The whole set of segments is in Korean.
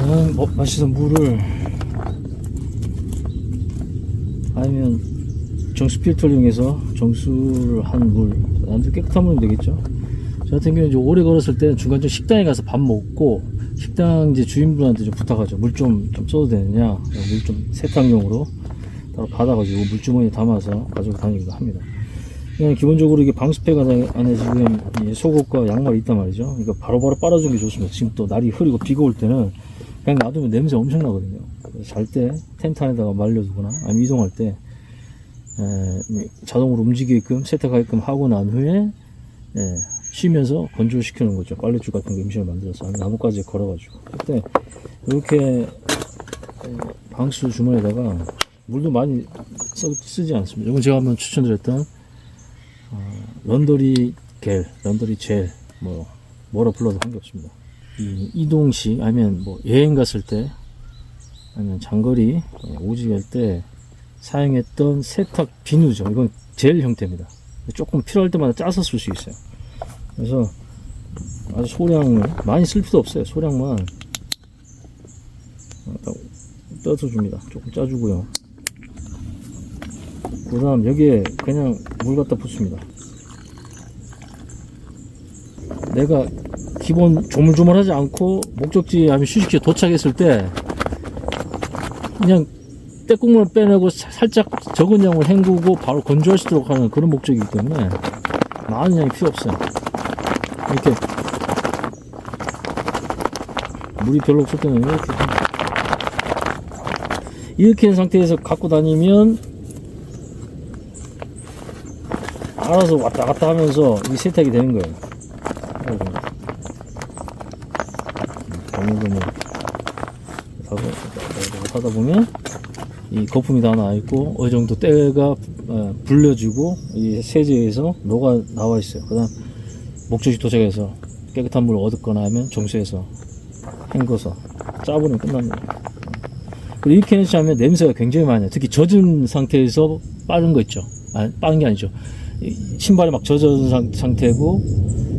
저는 마시던 물을 아니면 정수 필터를 이용해서 정수를 한 물, 남들 깨끗한 물은 되겠죠. 저 같은 경우는 이제 오래 걸었을 때는 중간 좀 식당에 가서 밥 먹고 식당 이제 주인분한테 좀 부탁하죠. 물 좀 써도 되느냐, 물 좀 세탁용으로 따로 받아가지고 물주머니에 담아서 가지고 다니기도 합니다. 그냥 기본적으로 이게 방수팩 안에 지금 속옷과 양말이 있단 말이죠. 그러니까 바로바로 빨아주는 게 좋습니다. 지금 또 날이 흐리고 비가 올 때는 그냥 놔두면 냄새 엄청 나거든요. 잘 때 텐트 안에다가 말려두거나 아니면 이동할 때 자동으로 움직이게끔 세탁하게끔 하고 난 후에 쉬면서 건조시키는 거죠. 빨래줄 같은 거 임시로 만들어서 나뭇가지에 걸어가지고 그때 이렇게 방수 주머니에다가 물도 많이 쓰지 않습니다. 이건 제가 한번 추천드렸던 런더리 젤 뭐라 불러도 관계없습니다. 이동 시 아니면 뭐 여행 갔을 때 아니면 장거리 오지할 때 사용했던 세탁 비누죠. 이건 젤 형태입니다. 조금 필요할 때마다 짜서 쓸 수 있어요. 그래서 아주 소량을 많이 쓸 필요 없어요. 소량만 떠줘줍니다. 조금 짜주고요. 그 다음 여기에 그냥 물 갖다 붓습니다. 내가 기본 조물조물하지 않고 목적지 아니면 휴식지에 도착했을 때 그냥 때국물 빼내고 살짝 적은 양을 헹구고 바로 건조할 수 있도록 하는 그런 목적이기 때문에 많은 양이 필요 없어요. 이렇게 물이 별로 없을 때는 이렇게 한 상태에서 갖고 다니면 알아서 왔다 갔다 하면서 이 세탁이 되는 거예요. 하다 보면 이 거품이 다 나와 있고 어느 정도 때가 불려지고 이 세제에서 녹아 나와 있어요. 그 다음 목적지 도착해서 깨끗한 물을 얻었거나 하면 정수해서 헹궈서 짜버리면 끝납니다. 그리고 이렇게 하면 냄새가 굉장히 많이 나요. 특히 젖은 상태에서 빠른 거 있죠. 빠른 게 아니죠. 신발이 막 젖은 상태고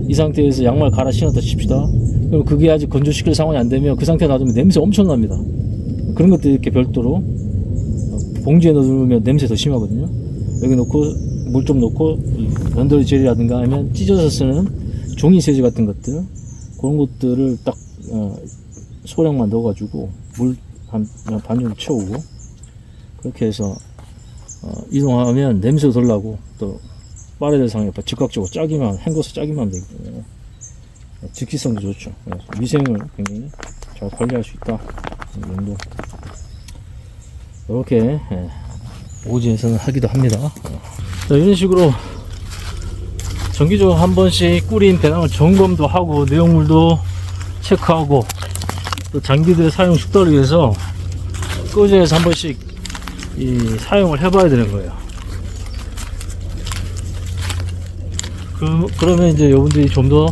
이 상태에서 양말 갈아 신었다 칩시다. 그럼 그게 아직 건조시킬 상황이 안 되면 그 상태에 놔두면 냄새 엄청 납니다. 그런 것들 이렇게 별도로 봉지에 넣어두면 냄새 더 심하거든요. 여기 넣고 물 좀 넣고 런더리 젤이라든가 아니면 찢어서 쓰는 종이 세제 같은 것들 그런 것들을 딱 소량만 넣어가지고 물 한 반죽 채우고 그렇게 해서 이동하면 냄새도 덜 나고 또 빨래들 상에 즉각적으로 짜기만 헹궈서 짜기만 하면 되기 때문에 즉시성도 좋죠. 위생을 굉장히 잘 관리할 수 있다. 이 정도 이렇게 오지에서는 하기도 합니다. 자, 이런 식으로 정기적으로 한 번씩 꾸린 배낭을 점검도 하고 내용물도 체크하고 또 장비들의 사용 속도를 위해서 꾸준해서 한 번씩 사용을 해봐야 되는 거예요. 그러면 이제 여러분들이 좀 더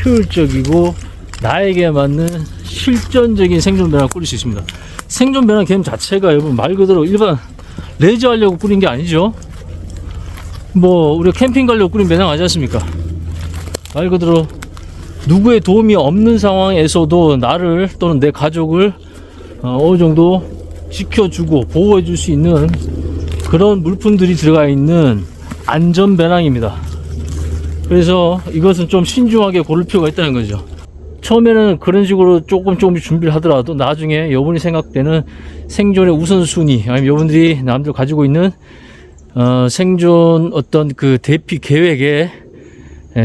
효율적이고 나에게 맞는 실전적인 생존 배낭을 꾸릴 수 있습니다. 생존 배낭 개념 자체가 여러분 말 그대로 일반 레저 하려고 꾸린 게 아니죠. 뭐 우리가 캠핑 가려고 꾸린 배낭 아니지 않습니까? 말 그대로 누구의 도움이 없는 상황에서도 나를 또는 내 가족을 어느 정도 지켜주고 보호해 줄 수 있는 그런 물품들이 들어가 있는 안전 배낭입니다. 그래서 이것은 좀 신중하게 고를 필요가 있다는 거죠. 처음에는 그런 식으로 조금씩 준비를 하더라도 나중에 여러분이 생각되는 생존의 우선순위 아니면 여러분들이 남들 가지고 있는 생존 어떤 그 대피 계획에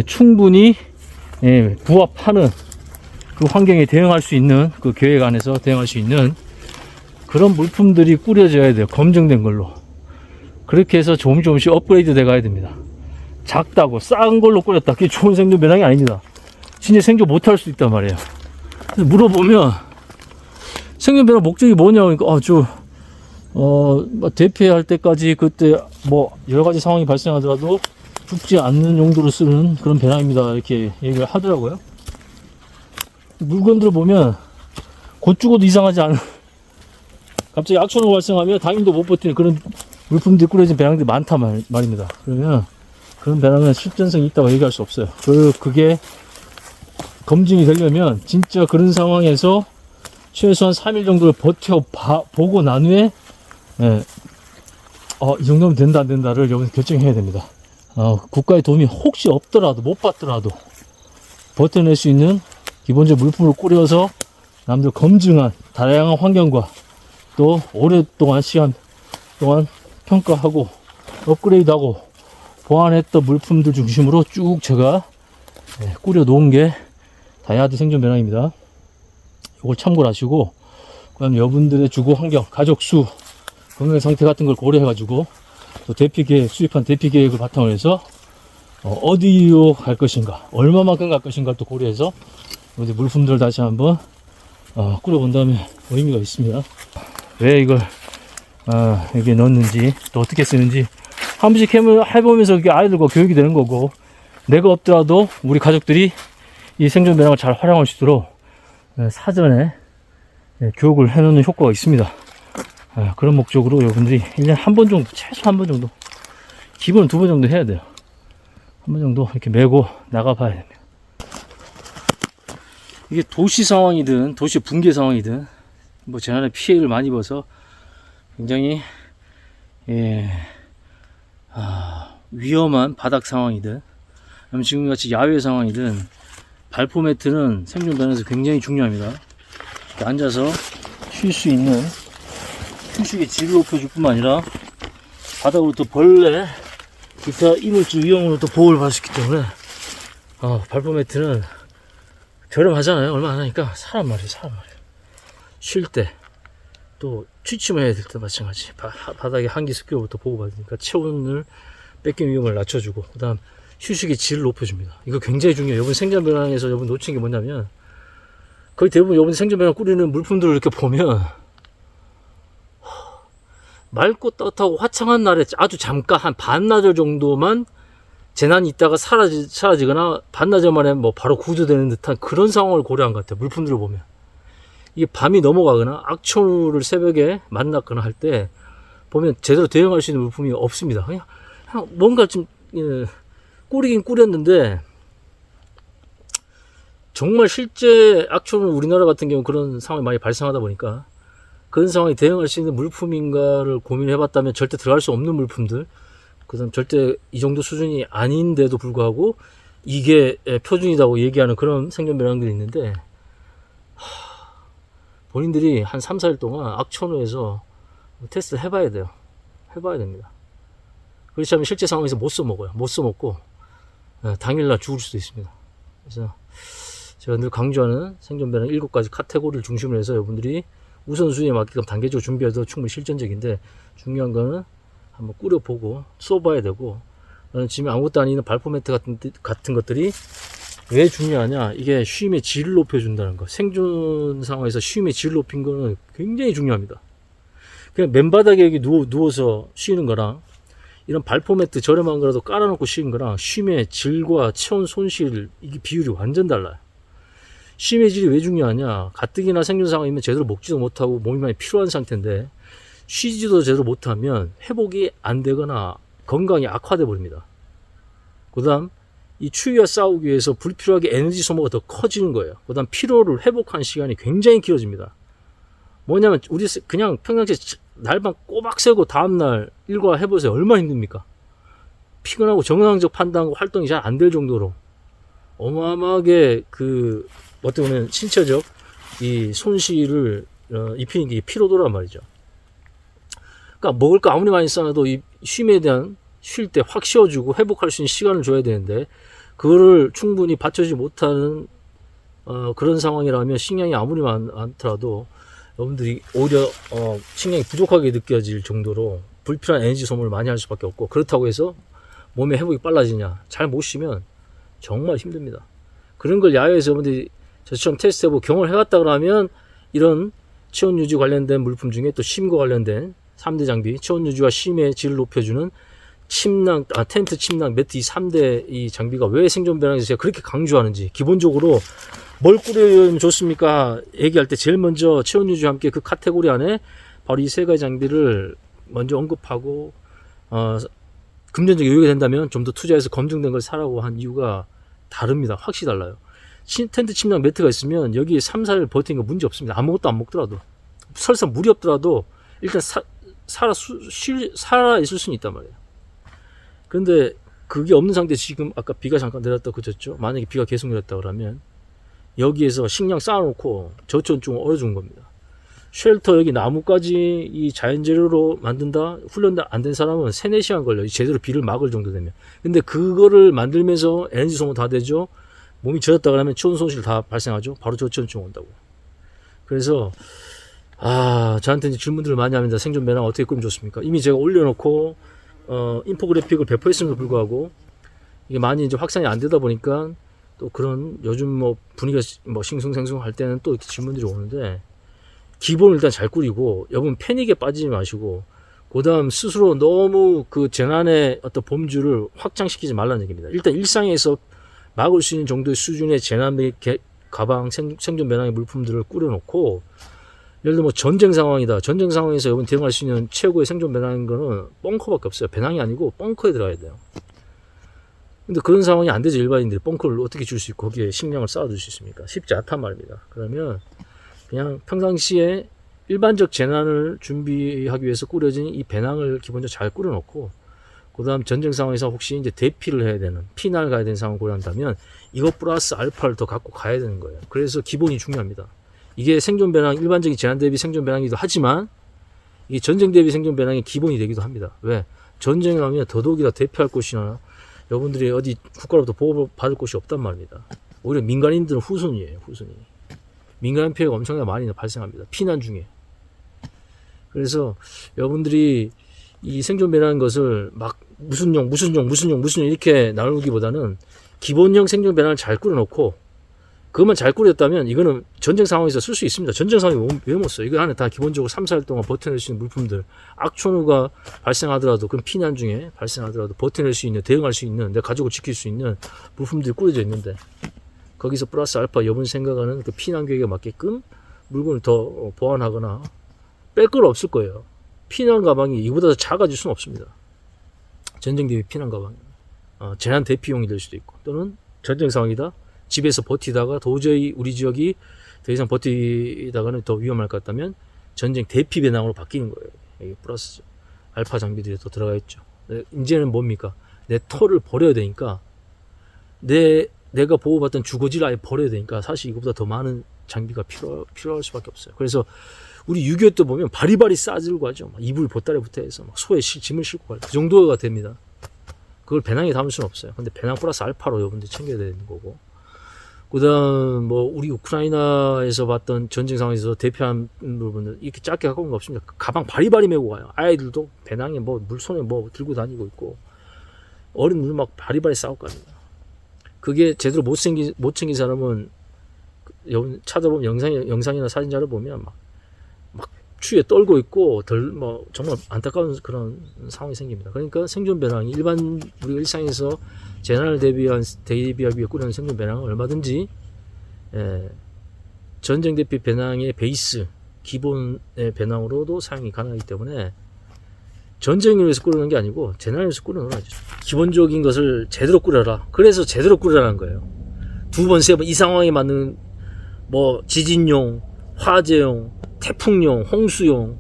충분히 부합하는 그 환경에 대응할 수 있는 그 계획 안에서 대응할 수 있는 그런 물품들이 꾸려져야 돼요. 검증된 걸로. 그렇게 해서 조금씩 업그레이드 돼 가야 됩니다. 작다고 싼 걸로 꾸렸다 그게 좋은 생존 배낭이 아닙니다. 진짜 생존 못할 수도 있단 말이에요. 그래서 물어보면 생존 배낭 목적이 뭐냐고 그러니까 대피할 때까지 그때 뭐 여러가지 상황이 발생하더라도 죽지 않는 용도로 쓰는 그런 배낭입니다 이렇게 얘기를 하더라고요. 물건들을 보면 곧 죽어도 이상하지 않은 갑자기 악천후가 발생하면 당임도 못 버티는 그런 물품들이 꾸려진 배낭들이 많단 말입니다. 그러면 그런 배낭은 실전성이 있다고 얘기할 수 없어요. 그게 검증이 되려면 진짜 그런 상황에서 최소한 3일 정도를 보고 난 후에 예, 이 정도면 된다 안 된다를 여기서 결정해야 됩니다. 국가의 도움이 혹시 없더라도 못 받더라도 버텨낼 수 있는 기본적 물품을 꾸려서 남들 검증한 다양한 환경과 또 오랫동안 시간 동안 평가하고 업그레이드하고 보완했던 물품들 중심으로 쭉 제가 꾸려 놓은 게 다이아드 생존 배낭입니다. 이걸 참고를 하시고, 그다음 여러분들의 주거 환경, 가족 수, 건강 상태 같은 걸 고려해 가지고 또 대피 계획, 수입한 대피 계획을 바탕으로 해서 어디로 갈 것인가, 얼마만큼 갈 것인가 또 고려해서 물품들을 다시 한번 꾸려 본다면 의미가 있습니다. 왜 이걸 여기에 넣었는지, 또 어떻게 쓰는지 한 번씩 해보면서 그게 아이들과 교육이 되는 거고, 내가 없더라도 우리 가족들이 이 생존 배낭을 잘 활용할 수 있도록 사전에 교육을 해놓는 효과가 있습니다. 그런 목적으로 여러분들이 1년에 한 번 정도, 최소 한 번 정도, 기본 2번 정도 해야 돼요. 한 번 정도 이렇게 메고 나가봐야 됩니다. 이게 도시 상황이든 도시 붕괴 상황이든 뭐 재난에 피해를 많이 입어서 굉장히 위험한 바닥 상황이든 아니면 지금같이 야외 상황이든 발포 매트는 생존 배낭에서 굉장히 중요합니다. 이렇게 앉아서 쉴 수 있는 휴식의 질을 높여줄 뿐만 아니라 바닥으로부터 벌레, 기타 이물질 위험으로부터 보호를 받을 수 있기 때문에 발포 매트는 저렴하잖아요. 얼마 안 하니까 사람 말이에요. 쉴 때 또 취침해야 될 때 마찬가지. 바닥에 한기 습기로부터 보호받으니까 체온을 뺏긴 위험을 낮춰주고, 그 다음 휴식의 질을 높여줍니다. 이거 굉장히 중요해요. 여러분 생존 배낭에서 여러분 놓친 게 뭐냐면, 거의 대부분 여러분 생존 배낭 꾸리는 물품들을 이렇게 보면 맑고 따뜻하고 화창한 날에 아주 잠깐 한 반나절 정도만 재난이 있다가 사라지거나 반나절 만에 뭐 바로 구조되는 듯한 그런 상황을 고려한 것 같아요. 물품들을 보면 이게 밤이 넘어가거나 악천후를 새벽에 만났거나 할 때 보면 제대로 대응할 수 있는 물품이 없습니다. 그냥 뭔가 좀 꾸리긴 꾸렸는데, 정말 실제 악천후, 우리나라 같은 경우 그런 상황이 많이 발생하다 보니까 그런 상황에 대응할 수 있는 물품인가를 고민해 봤다면 절대 들어갈 수 없는 물품들, 그다음 절대 이 정도 수준이 아닌데도 불구하고 이게 표준이라고 얘기하는 그런 생존 배낭들이 있는데, 본인들이 한 3, 4일 동안 악천후에서 테스트 해봐야 돼요. 해봐야 됩니다. 그렇지 않으면 실제 상황에서 못 써먹어요. 못 써먹고 당일날 죽을 수도 있습니다. 그래서 제가 늘 강조하는 생존 배낭 7가지 카테고리를 중심으로 해서 여러분들이 우선순위에 맞게끔 단계적으로 준비해도 충분히 실전적인데, 중요한 거는 한번 꾸려보고 써봐야 되고, 지금 아무것도 아닌 발포 매트 같은 것들이 왜 중요하냐, 이게 쉼의 질을 높여준다는 거. 생존 상황에서 쉼의 질을 높인 거는 굉장히 중요합니다. 그냥 맨바닥에 여기 누워서 쉬는 거랑 이런 발포 매트 저렴한 거라도 깔아놓고 쉬는 거랑 쉼의 질과 체온 손실, 이게 비율이 완전 달라요. 쉼의 질이 왜 중요하냐, 가뜩이나 생존 상황이면 제대로 먹지도 못하고 몸이 많이 피로한 상태인데 쉬지도 제대로 못하면 회복이 안 되거나 건강이 악화돼 버립니다. 그 다음 이 추위와 싸우기 위해서 불필요하게 에너지 소모가 더 커지는 거예요. 그 다음 피로를 회복하는 시간이 굉장히 길어집니다. 뭐냐면 우리 그냥 평상시에 날밤 꼬박 새고 다음날 일과 해보세요. 얼마나 힘듭니까? 피곤하고 정상적 판단과 활동이 잘 안 될 정도로 어마어마하게 어떻게 보면 신체적 이 손실을 입히는 게 피로도란 말이죠. 그러니까 먹을 거 아무리 많이 쌓아도 이 쉼에 대한, 쉴 때 확 쉬어주고 회복할 수 있는 시간을 줘야 되는데, 그거를 충분히 받쳐주지 못하는 그런 상황이라면 식량이 아무리 많더라도 여러분들이 오히려 식량이 부족하게 느껴질 정도로 불필요한 에너지 소모를 많이 할 수밖에 없고, 그렇다고 해서 몸의 회복이 빨라지냐, 잘 못 쉬면 정말 힘듭니다. 그런 걸 야외에서 여러분들이 저처럼 테스트해보고 경험을 해봤다 그러면, 이런 체온 유지 관련된 물품 중에 또 쉼과 관련된 3대 장비, 체온 유지와 쉼의 질을 높여주는 침낭, 텐트, 침낭, 매트, 이 3대 이 장비가 왜 생존 배낭에서 제가 그렇게 강조하는지, 기본적으로 뭘 꾸려면 좋습니까 얘기할 때 제일 먼저 체온 유지와 함께 그 카테고리 안에 바로 이 3가지 장비를 먼저 언급하고, 금전적 여유가 된다면 좀 더 투자해서 검증된 걸 사라고 한 이유가 다릅니다. 확실히 달라요. 텐트 침낭 매트가 있으면 여기 3, 4일 버티는 거 문제 없습니다. 아무것도 안 먹더라도. 설사 물이 없더라도 일단 살아 있을 수는 있단 말이에요. 근데 그게 없는 상태 지금 아까 비가 잠깐 내렸다 그랬죠. 만약에 비가 계속 내렸다 그러면 여기에서 식량 쌓아놓고 저체온증 얼어 죽은 겁니다. 쉘터 여기 나무까지 이 자연재료로 만든다? 훈련 안 된 사람은 3, 4시간 걸려요. 제대로 비를 막을 정도 되면. 근데 그거를 만들면서 에너지 소모 다 되죠. 몸이 젖었다 그러면 체온 손실 다 발생하죠. 바로 저체온증 온다고. 그래서 저한테 이제 질문들을 많이 합니다. 생존 배낭 어떻게 꾸면 좋습니까? 이미 제가 올려놓고 인포그래픽을 배포했음에도 불구하고 이게 많이 이제 확산이 안 되다 보니까 또 그런 요즘 뭐 분위기가 뭐 싱숭생숭 할 때는 또 이렇게 질문들이 오는데, 기본을 일단 잘 꾸리고 여러분 패닉에 빠지지 마시고 그 다음 스스로 너무 그 재난의 어떤 범주를 확장시키지 말라는 얘기입니다. 일단 일상에서 막을 수 있는 정도의 수준의 재난 가방, 생존 배낭의 물품들을 꾸려놓고, 예를 들어 뭐 전쟁 상황이다. 전쟁 상황에서 여러분 대응할 수 있는 최고의 생존 배낭인 거는 벙커밖에 없어요. 배낭이 아니고 벙커에 들어가야 돼요. 근데 그런 상황이 안 되죠. 일반인들이 벙커를 어떻게 줄 수 있고 거기에 식량을 쌓아둘 수 있습니까? 쉽지 않단 말입니다. 그러면 그냥 평상시에 일반적 재난을 준비하기 위해서 꾸려진 이 배낭을 기본적으로 잘 꾸려놓고, 그 다음 전쟁 상황에서 혹시 이제 대피를 해야 되는, 피난을 가야 되는 상황을 고려한다면 이것 플러스 알파를 더 갖고 가야 되는 거예요. 그래서 기본이 중요합니다. 이게 생존 배낭, 일반적인 재난 대비 생존 배낭이기도 하지만 이게 전쟁 대비 생존 배낭의 기본이 되기도 합니다. 왜? 전쟁에 가면 더더욱이나 대피할 곳이나 여러분들이 어디 국가로부터 보호를 받을 곳이 없단 말입니다. 오히려 민간인들은 후손이에요. 후손이. 민간 피해가 엄청나게 많이 발생합니다. 피난 중에. 그래서 여러분들이 이 생존 배낭인 것을 막 무슨 용 이렇게 나누기보다는 기본형 생존 배낭을 잘 꾸려놓고, 그것만 잘 꾸렸다면 이거는 전쟁 상황에서 쓸 수 있습니다. 전쟁 상황에 왜 못 써? 이거 안에 다 기본적으로 3, 4일 동안 버텨낼 수 있는 물품들, 악천후가 발생하더라도, 그럼 피난 중에 발생하더라도 버텨낼 수 있는, 대응할 수 있는, 내 가족을 지킬 수 있는 물품들이 꾸려져 있는데, 거기서 플러스 알파 여러분 생각하는 그 피난 계획에 맞게끔 물건을 더 보완하거나 뺄 건 없을 거예요. 피난 가방이 이보다 더 작아질 수는 없습니다. 전쟁 대비 피난 가방, 재난 대피용이 될 수도 있고, 또는 전쟁 상황이다, 집에서 버티다가 도저히 우리 지역이 더 이상 버티다가는 더 위험할 것 같다면 전쟁 대피 배낭으로 바뀌는 거예요. 이게 플러스 알파 장비들이 또 들어가 있죠. 이제는 뭡니까? 내 터를 버려야 되니까, 내가 보호받던 주거지를 아예 버려야 되니까 사실 이것보다 더 많은 장비가 필요할 수밖에 없어요. 그래서 우리 6.25 때 보면 바리바리 싸들고 하죠. 막 이불 보따리부터 해서 막 소에 짐을 싣고 가요. 그 정도가 됩니다. 그걸 배낭에 담을 수는 없어요. 근데 배낭 플러스 알파로 여러분들 챙겨야 되는 거고, 그 다음 뭐 우리 우크라이나에서 봤던 전쟁 상황에서 대피한 부분들 이렇게 작게 갖고 온 거 없습니다. 가방 바리바리 메고 가요. 아이들도 배낭에 뭐 물손에 뭐 들고 다니고 있고, 어른들 막 바리바리 싸고 갑니다. 그게 제대로 못 챙긴 사람은 찾아보면 영상이나 사진자를 보면 막 추위에 떨고 있고 뭐 정말 안타까운 그런 상황이 생깁니다. 그러니까 생존 배낭이 일반 우리 일상에서 재난을 대비하기 위해 꾸려낸 생존 배낭은 얼마든지 전쟁 대피 배낭의 베이스 기본의 배낭으로도 사용이 가능하기 때문에 전쟁을 위해서 꾸려놓은 게 아니고 재난을 위해서 꾸려놓아야죠. 기본적인 것을 제대로 꾸려라. 그래서 제대로 꾸려라는 거예요. 2번, 3번 이 상황에 맞는 뭐 지진용, 화재용, 태풍용, 홍수용,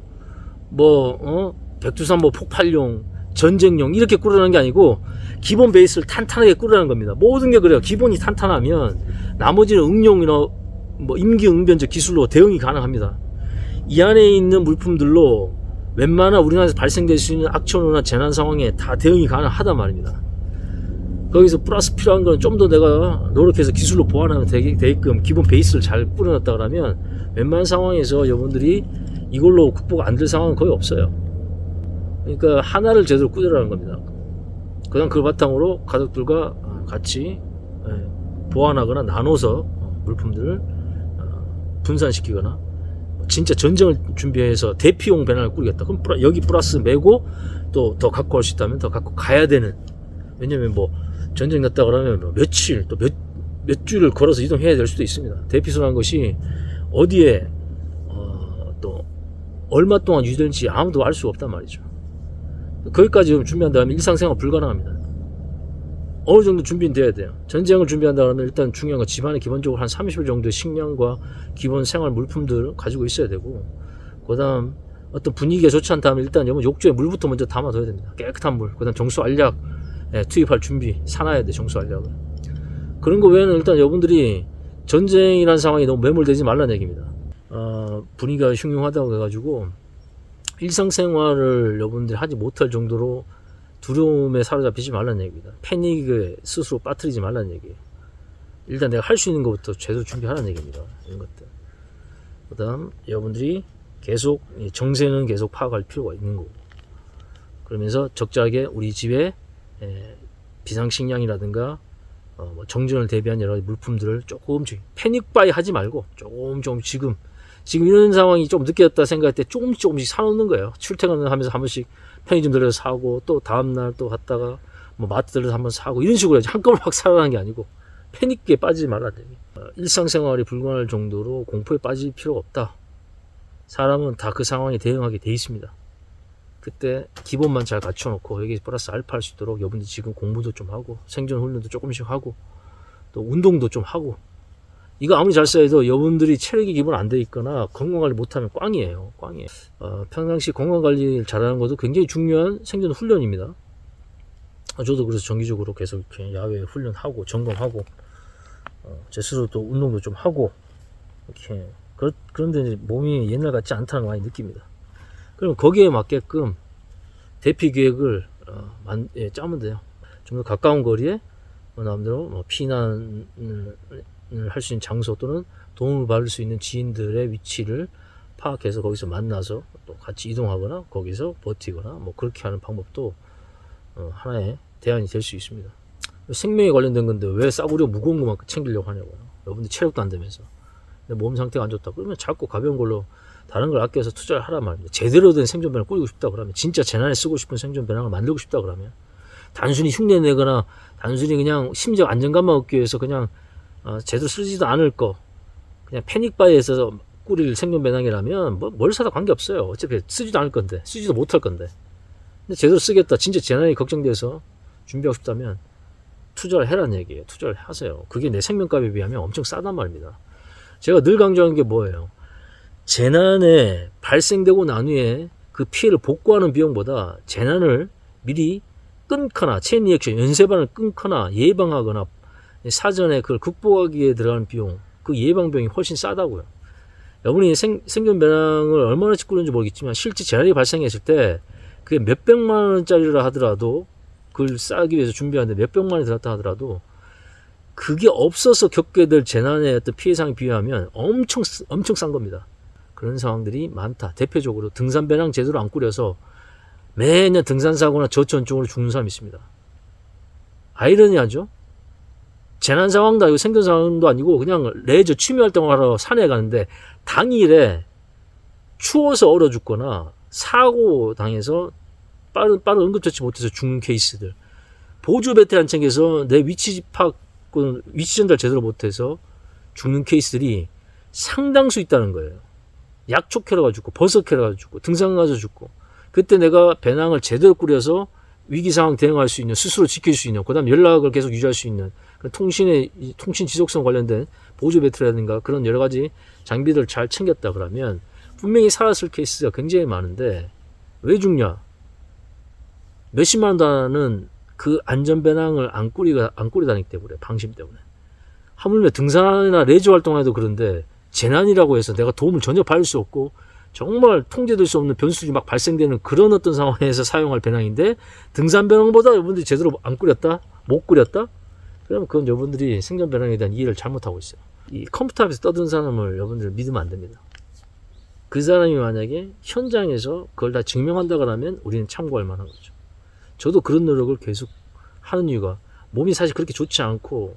백두산 폭발용, 전쟁용 이렇게 꾸려놓은 게 아니고 기본 베이스를 탄탄하게 꾸려라는 겁니다. 모든 게 그래요. 기본이 탄탄하면 나머지는 응용이나 뭐 임기응변적 기술로 대응이 가능합니다. 이 안에 있는 물품들로 웬만한 우리나라에서 발생될 수 있는 악천후나 재난 상황에 다 대응이 가능하단 말입니다. 거기서 플러스 필요한 건 좀 더 내가 노력해서 기술로 보완하면 되게끔 기본 베이스를 잘 뿌려놨다 그러면 웬만한 상황에서 여러분들이 이걸로 극복 안 될 상황은 거의 없어요. 그러니까 하나를 제대로 꾸려라는 겁니다. 그다음 그 바탕으로 가족들과 같이 보완하거나 나눠서 물품들을 분산시키거나, 진짜 전쟁을 준비해서 대피용 배낭을 꾸리겠다. 그럼 여기 플러스 메고 또 더 갖고 갈 수 있다면 더 갖고 가야 되는. 왜냐면 뭐 전쟁 났다 그러면 뭐 며칠 또 몇 주를 걸어서 이동해야 될 수도 있습니다. 대피소라는 것이 어디에 또 얼마 동안 유지될지 아무도 알 수가 없단 말이죠. 거기까지 준비한 다음에 일상생활 불가능합니다. 어느 정도 준비는 돼야 돼요. 전쟁을 준비한다 그러면 일단 중요한 건 집안에 기본적으로 한 30일 정도의 식량과 기본 생활 물품들을 가지고 있어야 되고, 그 다음 어떤 분위기가 좋지 않다면 일단 여러분 욕조에 물부터 먼저 담아둬야 됩니다. 깨끗한 물. 그 다음 정수 알약 투입할 준비 사놔야 돼. 정수 알약을. 그런 거 외에는 일단 여러분들이 전쟁이라는 상황이 너무 매몰되지 말라는 얘기입니다. 분위기가 흉흉하다고 해가지고 일상생활을 여러분들이 하지 못할 정도로 두려움에 사로잡히지 말라는 얘기입니다. 패닉에 스스로 빠뜨리지 말라는 얘기예요. 일단 내가 할 수 있는 것부터 제대로 준비하라는 얘기입니다. 이런 것들. 그 다음 여러분들이 계속 정세는 계속 파악할 필요가 있는 거고, 그러면서 적절하게 우리 집에 비상식량이라든가 뭐 정전을 대비한 여러 가지 물품들을 조금씩 패닉바이 하지 말고 조금 지금 이런 상황이 좀 늦게 됐다 생각할 때 조금씩 사놓는 거예요. 출퇴근을 하면서 한 번씩 편의점 들려서 사고, 또 다음날 또 갔다가 뭐 마트 들려서 한번 사고, 이런 식으로 해야지 한꺼번에 확 사라는 게 아니고 패닉에 빠지지 말라는 얘기. 일상생활이 불가능할 정도로 공포에 빠질 필요가 없다. 사람은 다 그 상황에 대응하게 돼 있습니다. 그때 기본만 잘 갖춰놓고 여기 플러스 알파 할 수 있도록 여러분들 지금 공부도 좀 하고 생존 훈련도 조금씩 하고 또 운동도 좀 하고, 이거 아무리 잘 써도 여러분들이 체력이 기본 안 돼 있거나 건강관리 못하면 꽝이에요. 평상시 건강관리 잘하는 것도 굉장히 중요한 생존 훈련입니다. 저도 그래서 정기적으로 계속 이렇게 야외 훈련하고 점검하고 제 스스로 또 운동도 좀 하고 이렇게 그런데 몸이 옛날 같지 않다는 걸 많이 느낍니다. 그럼 거기에 맞게끔 대피 계획을 짜면 돼요. 좀 더 가까운 거리에 나름대로 피난을 할 수 있는 장소 또는 도움을 받을 수 있는 지인들의 위치를 파악해서 거기서 만나서 또 같이 이동하거나 거기서 버티거나 뭐 그렇게 하는 방법도 하나의 대안이 될 수 있습니다. 생명에 관련된 건데 왜 싸구려 무거운 것만 챙기려고 하냐고요. 여러분들 체력도 안 되면서 몸 상태가 안 좋다 그러면 자꾸 가벼운 걸로 다른 걸 아껴서 투자를 하란 말입니다. 제대로 된 생존 배낭을 꾸리고 싶다 그러면, 진짜 재난에 쓰고 싶은 생존 배낭을 만들고 싶다 그러면, 단순히 흉내 내거나 단순히 그냥 심적 안정감만 얻기 위해서 그냥 제대로 쓰지도 않을 거 그냥 패닉바이에서 꾸릴 생존 배낭이라면 뭘 사도 관계없어요. 어차피 쓰지도 않을 건데, 쓰지도 못할 건데. 근데 제대로 쓰겠다, 진짜 재난이 걱정돼서 준비하고 싶다면 투자를 해라는 얘기예요. 투자를 하세요. 그게 내 생명값에 비하면 엄청 싸단 말입니다. 제가 늘 강조하는 게 뭐예요? 재난에 발생되고 난 후에 그 피해를 복구하는 비용보다 재난을 미리 끊거나 체인 리액션, 연쇄반응을 끊거나 예방하거나 사전에 그걸 극복하기 위해 들어가는 비용, 그 예방 비용이 훨씬 싸다고요. 여러분이 생존 배낭을 얼마나씩 꾸는지 모르겠지만 실제 재난이 발생했을 때 그게 몇백만 원짜리라 하더라도, 그걸 싸기 위해서 준비하는데 몇백만 원이 들었다 하더라도 그게 없어서 겪게 될 재난의 어떤 피해상에 비하면 엄청 싼 겁니다. 그런 상황들이 많다. 대표적으로 등산 배낭 제대로 안 꾸려서 매년 등산사고나 저체온증으로 죽는 사람이 있습니다. 아이러니하죠? 재난 상황도 아니고 생존 상황도 아니고 그냥 레저 취미 활동을 하러 산에 가는데 당일에 추워서 얼어 죽거나 사고 당해서 빠른 응급처치 못해서 죽는 케이스들, 보조 베테랑 챙겨서 내 위치 파악, 위치 전달 제대로 못해서 죽는 케이스들이 상당수 있다는 거예요. 약초 캐러가 죽고 버섯 캐러가 죽고 등산 가서 죽고, 그때 내가 배낭을 제대로 꾸려서 위기 상황 대응할 수 있는, 스스로 지킬 수 있는, 그다음 연락을 계속 유지할 수 있는 통신 지속성 관련된 보조 배터리라든가 그런 여러 가지 장비들을 잘 챙겼다 그러면 분명히 살았을 케이스가 굉장히 많은데 왜 죽냐? 몇십만 원 단은 그 안전배낭을 안 꾸리 다니기 때문에, 방심 때문에. 하물며 등산이나 레저 활동해도 그런데 재난이라고 해서 내가 도움을 전혀 받을 수 없고 정말 통제될 수 없는 변수들이 막 발생되는 그런 어떤 상황에서 사용할 배낭인데, 등산 배낭보다 여러분들이 제대로 안 꾸렸다? 못 꾸렸다? 그러면 그건 여러분들이 생존 배낭에 대한 이해를 잘못하고 있어요. 이 컴퓨터 앞에서 떠든 사람을 여러분들 믿으면 안 됩니다. 그 사람이 만약에 현장에서 그걸 다 증명한다 그러면 우리는 참고할 만한 거죠. 저도 그런 노력을 계속 하는 이유가, 몸이 사실 그렇게 좋지 않고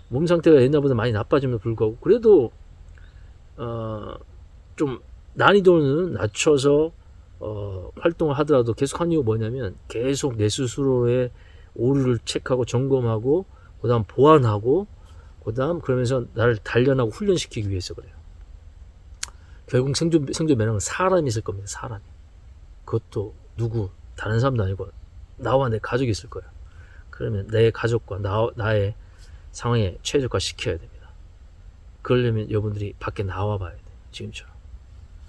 몸 상태가 옛날보다 많이 나빠짐에도 불구하고 그래도 좀 난이도는 낮춰서 활동을 하더라도 계속 한 이유가 뭐냐면, 계속 내 스스로의 오류를 체크하고 점검하고 그 다음 보완하고 그 다음 그러면서 나를 단련하고 훈련시키기 위해서 그래요. 결국 생존 배낭은 사람이 있을 겁니다. 사람이. 그것도 누구 다른 사람도 아니고 나와 내 가족이 있을 거예요. 그러면 내 가족과 나의 상황에 최적화 시켜야 됩니다. 그러려면 여러분들이 밖에 나와 봐야 돼. 지금처럼.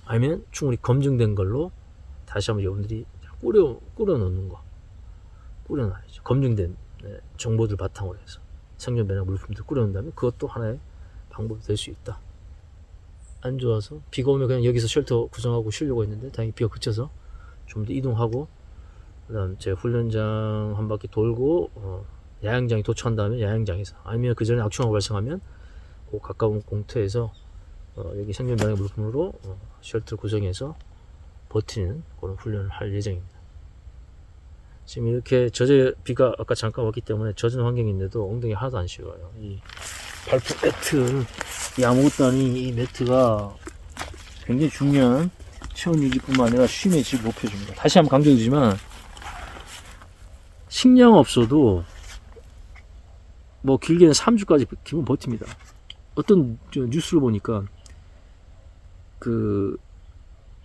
아니면 충분히 검증된 걸로 다시 한번 여러분들이 꾸려놓는 거. 꾸려놔야죠. 검증된 정보들 바탕으로 해서 생존 배낭 물품들 꾸려놓는다면 그것도 하나의 방법이 될 수 있다. 안 좋아서 비가 오면 그냥 여기서 쉘터 구성하고 쉬려고 했는데 다행히 비가 그쳐서 좀 더 이동하고 그다음 제 훈련장 한 바퀴 돌고 야영장에 도착한 다음에 야영장에서 아니면 그 전에 악충화가 발생하면 그 가까운 공터에서 여기 생존 배낭 물품으로 쉘터 구성해서 버티는 그런 훈련을 할 예정입니다. 지금 이렇게 비가 아까 잠깐 왔기 때문에 젖은 환경인데도 엉덩이 하나도 안 시려워요. 이 발품 매트, 이 아무것도 아닌 이 매트가 굉장히 중요한 체온 유지뿐만 아니라 쉼의 질을 높여줍니다. 다시 한번 강조드리지만 식량 없어도 뭐 길게는 3주까지 기본 버팁니다. 어떤 뉴스를 보니까 그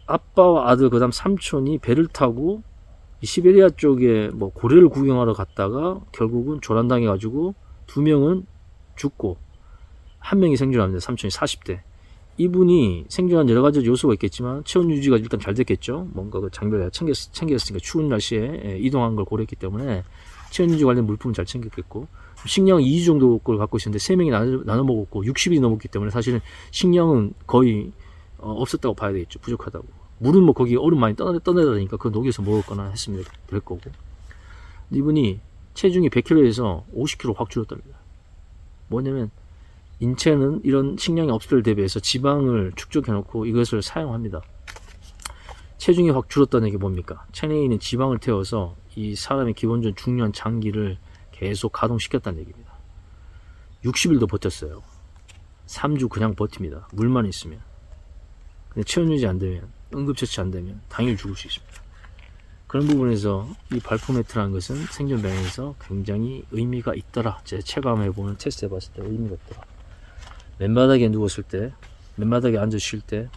아빠와 아들 그다음 삼촌이 배를 타고 시베리아 쪽에 뭐 고래를 구경하러 갔다가 결국은 조난당해 가지고 2명은 죽고 1명이 생존합니다. 삼촌이 40대. 이분이 생존한 여러 가지 요소가 있겠지만 체온 유지가 일단 잘 됐겠죠. 뭔가 그 장비를 챙겼으니까 추운 날씨에 이동한 걸 고려했기 때문에 체온 유지 관련 물품을 잘 챙겼겠고 식량은 2주 정도 걸 갖고 있었는데 3명이 나눠 먹었고 60일이 넘었기 때문에 사실은 식량은 거의 없었다고 봐야 되겠죠. 부족하다고. 물은 뭐 거기 얼음 많이 떠내다니까 그거 녹여서 먹었거나 했으면 될 거고. 이분이 체중이 100kg에서 50kg 확 줄었답니다. 뭐냐면 인체는 이런 식량이 없을 때를 대비해서 지방을 축적해 놓고 이것을 사용합니다. 체중이 확 줄었다는 게 뭡니까? 체내에 있는 지방을 태워서 이 사람의 기본적인 중요한 장기를 계속 가동시켰다는 얘기입니다. 60일도 버텼어요. 3주 그냥 버팁니다. 물만 있으면. 근데 체온 유지 안 되면, 응급처치 안 되면 당일 죽을 수 있습니다. 그런 부분에서 이 발포 매트라는 것은 생존 배낭에서 굉장히 의미가 있더라. 제 체감해보는 테스트 해봤을 때 의미가 있더라. 맨바닥에 누웠을 때, 맨바닥에 앉아 쉴 때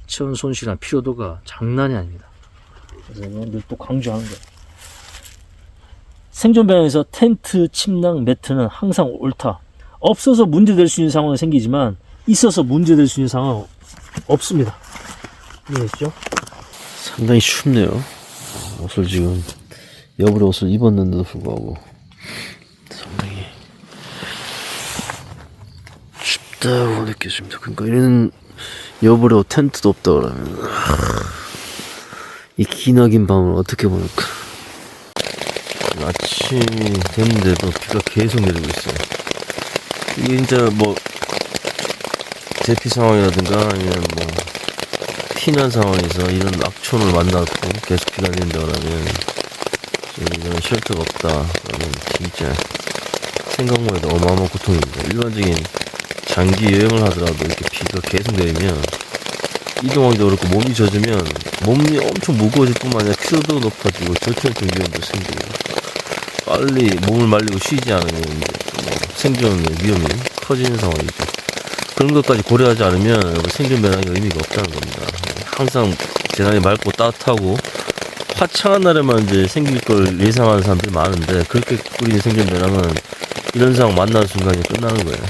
체온 손실이나 피로도가 장난이 아닙니다. 그래서 이건 늘 또 강조하는 거예요. 생존 배낭에서 텐트, 침낭, 매트는 항상 옳다. 없어서 문제될 수 있는 상황은 생기지만 있어서 문제될 수 있는 상황은 없습니다. 이해되시죠? 상당히 춥네요. 옷을 지금 여벌의 옷을 입었는데도 불구하고 상당히 춥다고 느껴집니다. 그러니까 이런 여벌의 옷 텐트도 없다 그러면 이 기나긴 밤을 어떻게 보낼까. 아침이 됐는데도 비가 계속 내리고 있어요. 이게 진짜 뭐 대피 상황이라든가 아니면 뭐 피난 상황에서 이런 악촌을 만나고 계속 비가 내린다 그러면 이런 쉘터가 없다 그러면 진짜 생각만 해도 어마어마한 고통입니다. 일반적인 장기 여행을 하더라도 이렇게 비가 계속 내리면 이동하기도 어렵고 몸이 젖으면 몸이 엄청 무거워질 뿐만 아니라 피로도가 높아지고 저체온증 위험도 생기고 빨리 몸을 말리고 쉬지 않으면 이제 뭐 생존의 위험이 커지는 상황이죠. 그런 것까지 고려하지 않으면 생존 배낭이 의미가 없다는 겁니다. 항상 대단히 맑고 따뜻하고 화창한 날에만 이제 생길 걸 예상하는 사람들이 많은데 그렇게 꾸리는 생존 배낭은 이런 상황 만나는 순간이 끝나는 거예요.